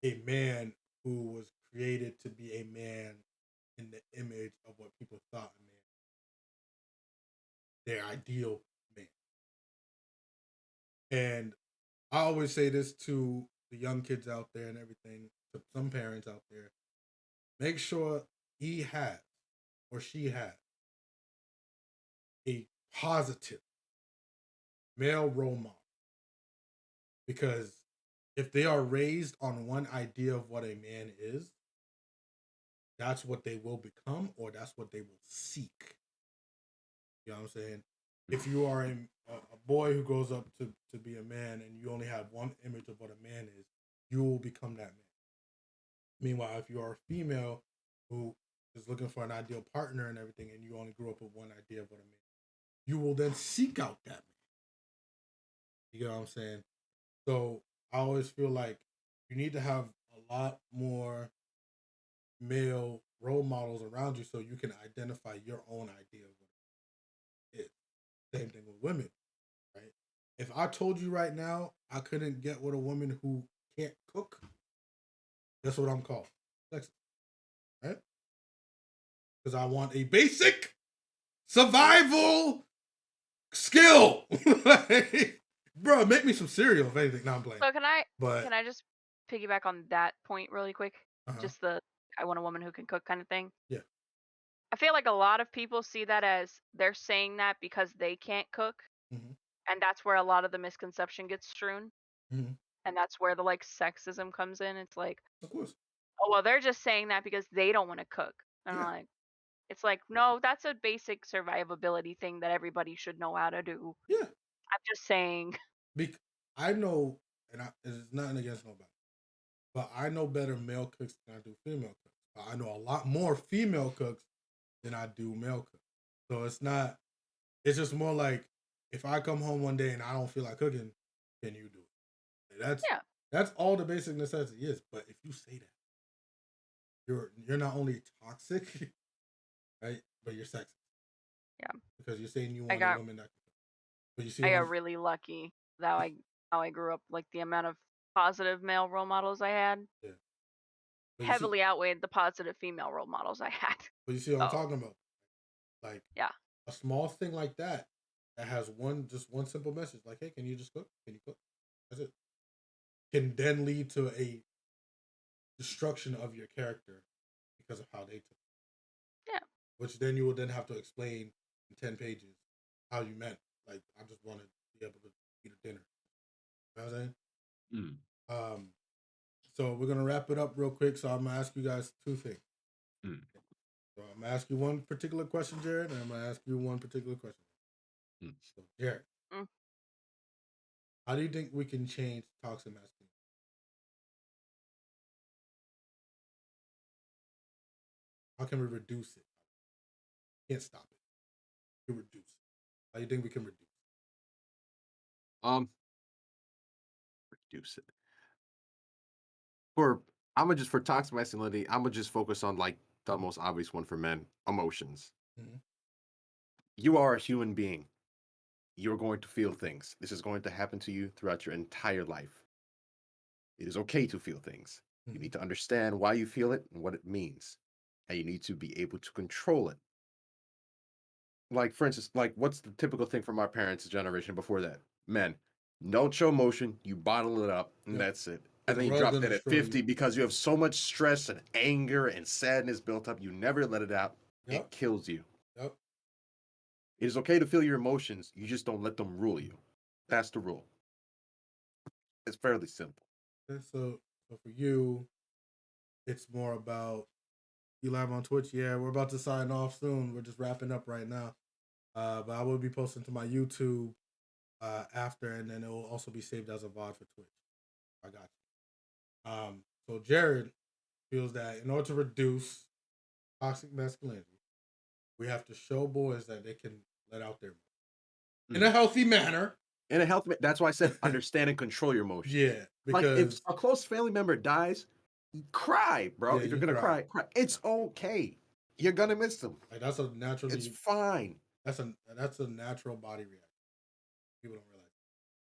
A man who was created to be a man in the image of what people thought a man, their ideal man. And I always say this to the young kids out there and everything, to some parents out there: make sure he has or she has a positive male role model, because if they are raised on one idea of what a man is, that's what they will become, or that's what they will seek. You know what I'm saying? If you are a boy who grows up to be a man and you only have one image of what a man is, you will become that man. Meanwhile, if you are a female who is looking for an ideal partner and everything, and you only grew up with one idea of what a man, you will then seek out that man. You know what I'm saying? So I always feel like you need to have a lot more male role models around you so you can identify your own idea of what it is. Same thing with women, right? If I told you right now I couldn't get with a woman who can't cook, that's what I'm called. Sexist, right? Because I want a basic survival skill. Like, bro, make me some cereal if anything. No, I'm playing. So can But I just piggyback on that point really quick? uh-huh. Just the I want a woman who can cook kind of thing. Yeah. I feel like a lot of people see that as they're saying that because they can't cook, Mm-hmm. and that's where a lot of the misconception gets strewn, Mm-hmm. and that's where the like sexism comes in. It's like, Of course. oh well, they're just saying that because they don't want to cook. And I'm Yeah. like, it's like, no, that's a basic survivability thing that everybody should know how to do. Yeah. I'm just saying. I know, and it's nothing against nobody, but I know better male cooks than I do female cooks. But I know a lot more female cooks than I do male cooks. So it's not. It's just more like, if I come home one day and I don't feel like cooking, can you do it? Yeah. That's all the basic necessity is. But if you say that, you're not only toxic, right? But you're sexist, Yeah. because you're saying you I want a got woman that can cook. But you see I what got I'm. really lucky that how I grew up, like the amount of positive male role models I had Yeah. But you see, heavily outweighed the positive female role models I had. but you see what I'm So, talking about. Like, yeah. a small thing like that has one simple message, like, hey, can you just cook? Can you cook? That's it. Can then lead to a destruction of your character because of how they took it. Yeah. Which then you will then have to explain in 10 pages how you meant. Like, I just want to be able to eat a dinner. You know what I'm saying? Mm. So we're gonna wrap it up real quick. So I'm gonna ask you guys two things. Mm. So I'm gonna ask you one particular question, Jared, and I'm gonna ask you one particular question. Mm. So, Jared, Mm. how do you think we can change toxic masculinity? How can we reduce it? Can't stop it. We can reduce it. How do you think we can reduce it? Um, Reduce it. For I'm gonna just for toxic masculinity, I'm gonna just focus on like the most obvious one for men: emotions. Mhm. You are a human being. You're going to feel things. This is going to happen to you throughout your entire life. It is okay to feel things. You Mhm. need to understand why you feel it and what it means, and you need to be able to control it. Like, for instance, like what's the typical thing from our parents' generation before that? Men, don't show emotion, you bottle it up, and Yep. that's it. Or And the then you world's drop gonna that at destroy you. 50 because you have so much stress and anger and sadness built up. You never let it out. It Yep. kills you. Yep. It is okay to feel your emotions. You just don't let them rule you. That's the rule. It's fairly simple. And so for you, it's more about, you live on Twitch. Yeah, we're about to sign off soon. We're just wrapping up right now. But I will be posting to my YouTube after, and then it will also be saved as a VOD for Twitch. I got you. So Jared feels that in order to reduce toxic masculinity, we have to show boys that they can let out their in a healthy manner. In a healthy that's why I said understand and control your emotions. Yeah, Like, if because a close family member dies, cry, bro. yeah, If you're you gonna cry. cry, cry. It's okay. You're gonna miss them. Like that's a It's naturally fine. that's a natural body reaction. People don't realize.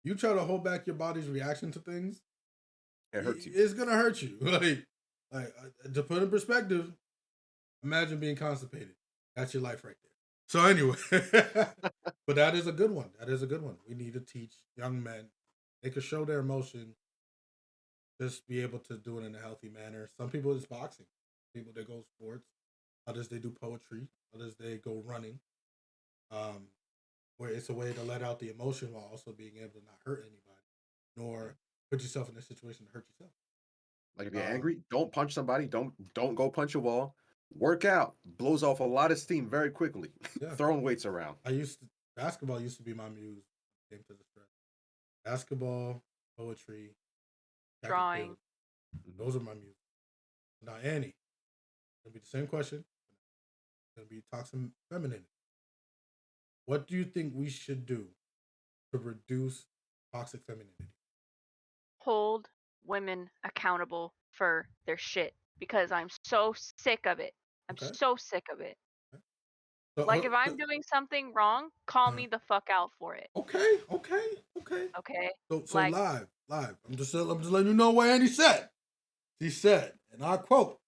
You try to hold back your body's reaction to things, It hurts you. it's gonna hurt you. To put in perspective, imagine being constipated. That's your life right there. So anyway, but that is a good one. That is a good one. We need to teach young men. They can show their emotion, just be able to do it in a healthy manner. Some people it's boxing. People they go sports. Others they do poetry. Others they go running. Um, where it's a way to let out the emotion while also being able to not hurt anybody, nor put yourself in a situation to hurt yourself. Like, if you're Um, angry, don't punch somebody. Don't go punch a wall. Work out. Blows off a lot of steam very quickly. yeah, Throwing weights around. basketball used to be my muse. Came to the stress. Basketball, poetry, track and Drawing. field. Those are my muse. Now Annie, gonna be the same question. It's gonna be toxic femininity. What do you think we should do to reduce toxic femininity? Hold women accountable for their shit because I'm so sick of it. I'm Okay. so sick of it. Okay. So, Like if I'm doing something wrong, call uh, me the fuck out for it. okay, okay, okay. Okay? So Like live. I'm just letting you know what Annie said. She said, and I quote,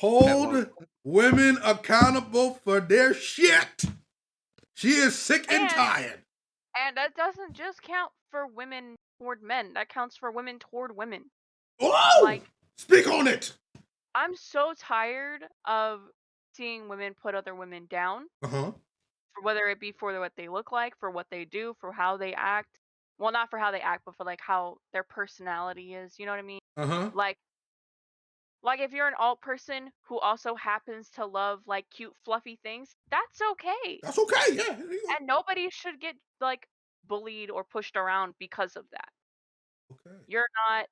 That long. hold women accountable for their shit. She is sick and and tired. and that doesn't just count for women toward men. That counts for women toward women. Oh! Like Speak on it. I'm so tired of seeing women put other women down, Uh-huh. for whether it be for what they look like, for what they do, for how they act. Well, not for how they act, but for like how their personality is. You know what I mean? Uh-huh. Like if you're an alt person who also happens to love like cute fluffy things, that's okay. That's okay. Yeah. There you go. And nobody should get like bullied or pushed around because of that. Okay. You're not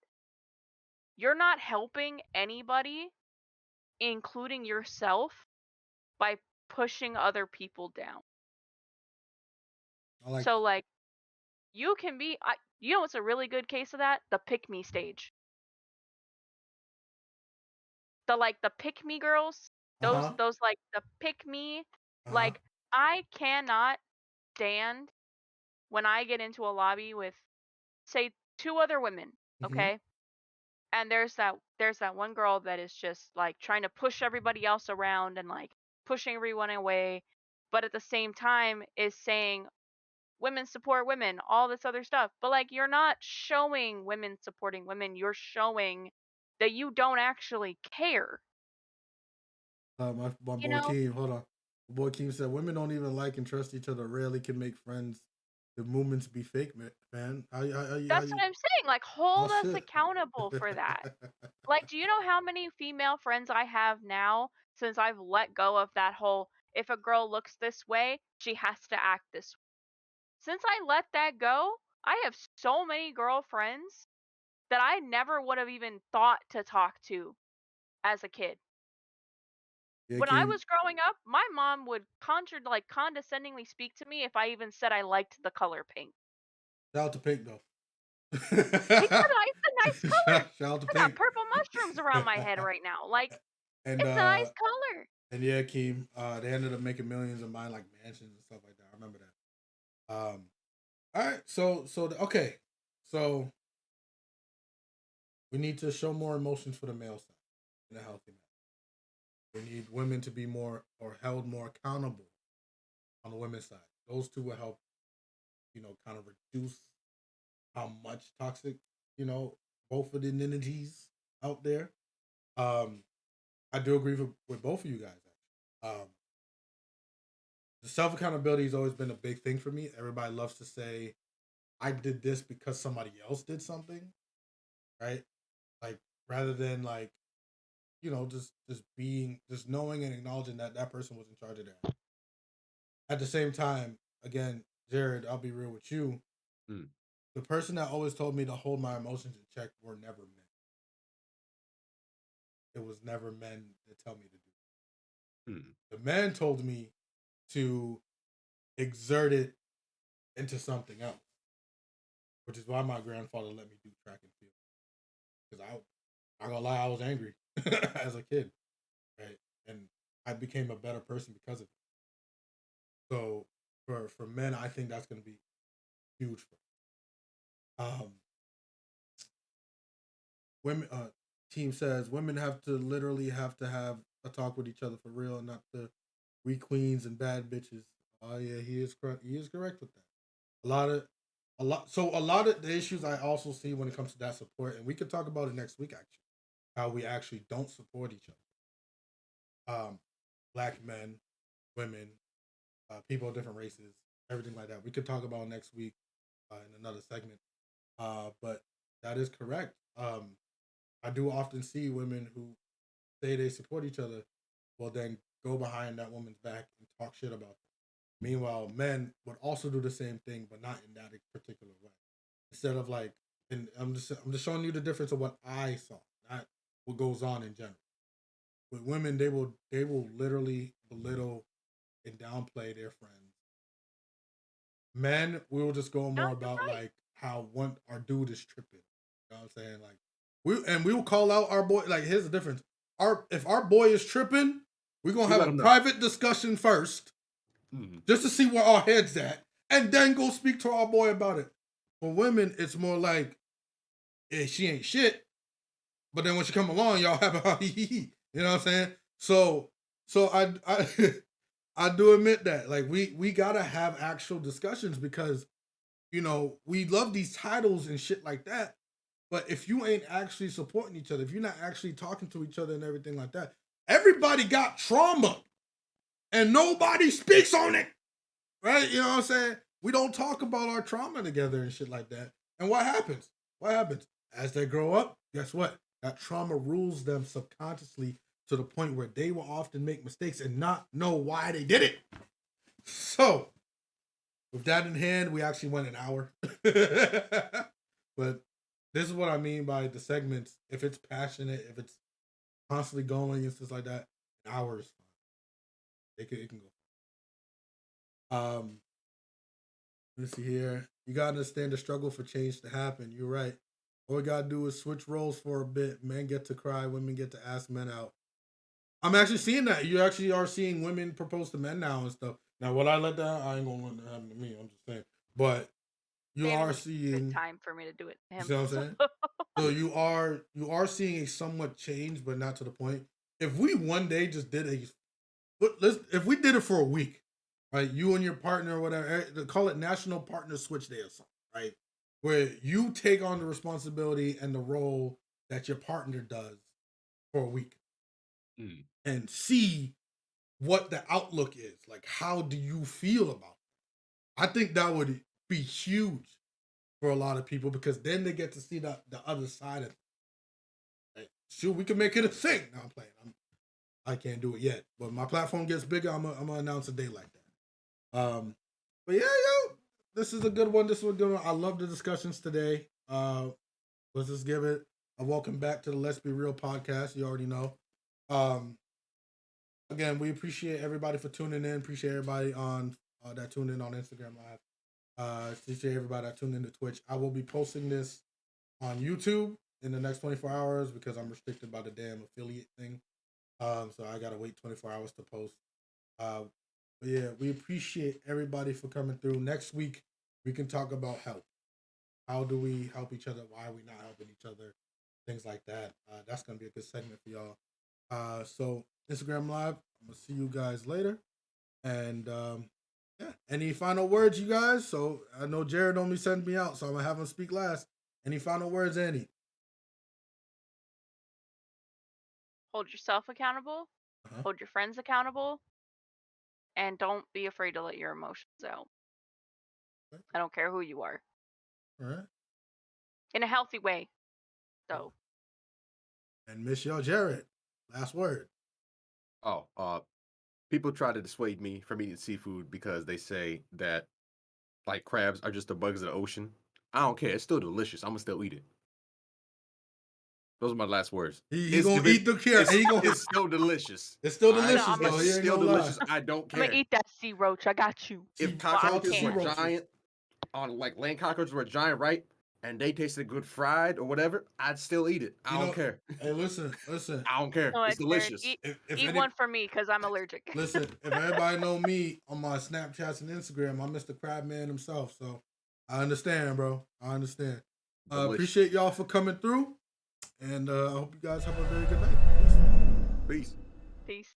you're not helping anybody, including yourself, by pushing other people down. I like So that. like you can be you know what's a really good case of that? The pick me stage. The pick me girls, Uh-huh. those like the pick me, Uh-huh. like I cannot stand when I get into a lobby with say two other women, Mm-hmm. okay? And there's that one girl that is just like trying to push everybody else around and like pushing everyone away, but at the same time is saying women support women, all this other stuff. But like you're not showing women supporting women, you're showing that you don't actually care. My You boy know? Keem, hold on. My boy Keem said women don't even like and trust each other, rarely can make friends. The movements be fake, man. How That's you what I'm saying. Like oh hold us shit. accountable for that. Like, do you know how many female friends I have now since I've let go of that whole if a girl looks this way, she has to act this way. Since I let that go, I have so many girlfriends that I never would have even thought to talk to as a kid. Yeah, When I Keem. was growing up, my mom would condescendingly speak to me if I even said I liked the color pink. Shout out to Pink though. Pink's a nice color. Shout out to I got Pink. purple mushrooms around my head right now. Like, and it's a nice color. and yeah, Keem, they ended up making millions of buying like mansions and stuff like that. I remember that. All right, okay, so we need to show more emotions for the male side in a healthy manner. We need women to be more or held more accountable on the women's side. Those two will help, kind of reduce how much toxic, both of the entities out there. Um, I do agree with both of you guys. Actually. The self accountability has always been a big thing for me. Everybody loves to say, "I did this because somebody else did something," right? Like rather than like just knowing and acknowledging that that person was in charge of that. At the same time, again, Jared, I'll be real with you. Mm, The person that always told me to hold my emotions in check were never men. It was never men that tell me to do mm. it. The men told me to exert it into something else, which is why my grandfather let me do track and field. Because I gonna lie, I was angry as a kid, right? And I became a better person because of it. So for men, I think that's gonna be huge for women. Team says women have to literally have to have a talk with each other for real, not the we queens and bad bitches. Oh yeah, he is correct. He is correct with that. A lot of a lot of the issues I also see when it comes to that support, and we could talk about it next week actually, how we actually don't support each other. Black men, women, people of different races, everything like that. We could talk about next week in another segment. But that is correct. I do often see women who say they support each other, will then go behind that woman's back and talk shit about them. Meanwhile, men would also do the same thing, but not in that particular way. Instead of like, and I'm just showing you the difference of what I saw, not what goes on in general. With women, they will literally belittle and downplay their friends. Men, we will just go No, more you're about right. like how one our dude is tripping. You know what I'm saying? Like we will call out our boy. Like here's the difference. If our boy is tripping, we're gonna We have let a him know. private discussion first, just to see where our heads at, and then go speak to our boy about it. For women, it's more like, she ain't shit, but then when she come along, y'all have a you know what I'm saying? So I I do admit that like we gotta have actual discussions because we love these titles and shit like that. But if you ain't actually supporting each other, if you're not actually talking to each other and everything like that, everybody got trauma and nobody speaks on it. Right? You know what I'm saying? We don't talk about our trauma together and shit like that. And what happens? What happens? As they grow up, guess what? That trauma rules them subconsciously to the point where they will often make mistakes and not know why they did it. So, with that in hand, we actually went an hour. But this is what I mean by the segments. If it's passionate, if it's constantly going and stuff like that, an hour is fine. It can go. Let's see here. You gotta understand the struggle for change to happen. You're right. All we gotta do is switch roles for a bit. Men get to cry, women get to ask men out. I'm actually seeing that. You actually are seeing women propose to men now and stuff. Now, will I let that? I ain't gonna let that happen to me. I'm just saying. But you Danny are was good seeing. time for me to do it to You him. see what I'm saying? So you are seeing a somewhat change, but not to the point. If we one day just did if we did it for a week, right? You and your partner or whatever, they call it National Partner Switch Day or something, right? Where you take on the responsibility and the role that your partner does for a week and see what the outlook is. Like, how do you feel about it? I think that would be huge for a lot of people because then they get to see the other side of it. Right? Sure, we can make it a thing. No, I'm playing. I can't do it yet, but my platform gets bigger. I'm gonna announce a day like that. But yeah, this is a good one. This is a good one. I love the discussions today. Let's just give it a welcome back to the Let's Be Real podcast. You already know. Again, we appreciate everybody for tuning in. Appreciate everybody on that tuned in on Instagram Live. Appreciate everybody that tuned in to Twitch. I will be posting this on YouTube in the next 24 hours because I'm restricted by the damn affiliate thing. So I gotta wait 24 hours to post. But yeah, we appreciate everybody for coming through. Next week we can talk about help. How do we help each other? Why are we not helping each other? Things like that. That's gonna be a good segment for y'all. So Instagram Live. I'm gonna see you guys later. And yeah, any final words, you guys? So I know Jared only sent me out, so I'm gonna have him speak last. Any final words, Andy? Hold yourself accountable. Uh-huh. Hold your friends accountable. And don't be afraid to let your emotions out. Okay. I don't care who you are. All right. In a healthy way. So. And Miss Yo Jared, last word. People try to dissuade me from eating seafood because they say that like crabs are just the bugs of the ocean. I don't care. It's still delicious. I'm gonna still eat it. Those are my last words. He gonna eat the carrot. It's still delicious. It's still All right? delicious No, though. It's He ain't still gonna lie. delicious. I don't I'm gonna care. eat that sea roach. I got you. If Well, I cockroaches sea were can't. roaches. giant, on like land cockroaches were giant, right? And they tasted good fried or whatever, I'd still eat it. I don't care. Hey, listen. I don't care. No It's expired. delicious. Eat one for me because I'm allergic. Listen, if everybody know me on my Snapchats and Instagram, I'm Mr. Crabman himself. So I understand, bro. I understand. Delicious. Appreciate y'all for coming through, and I hope you guys have a very good night. Peace. Peace. Peace.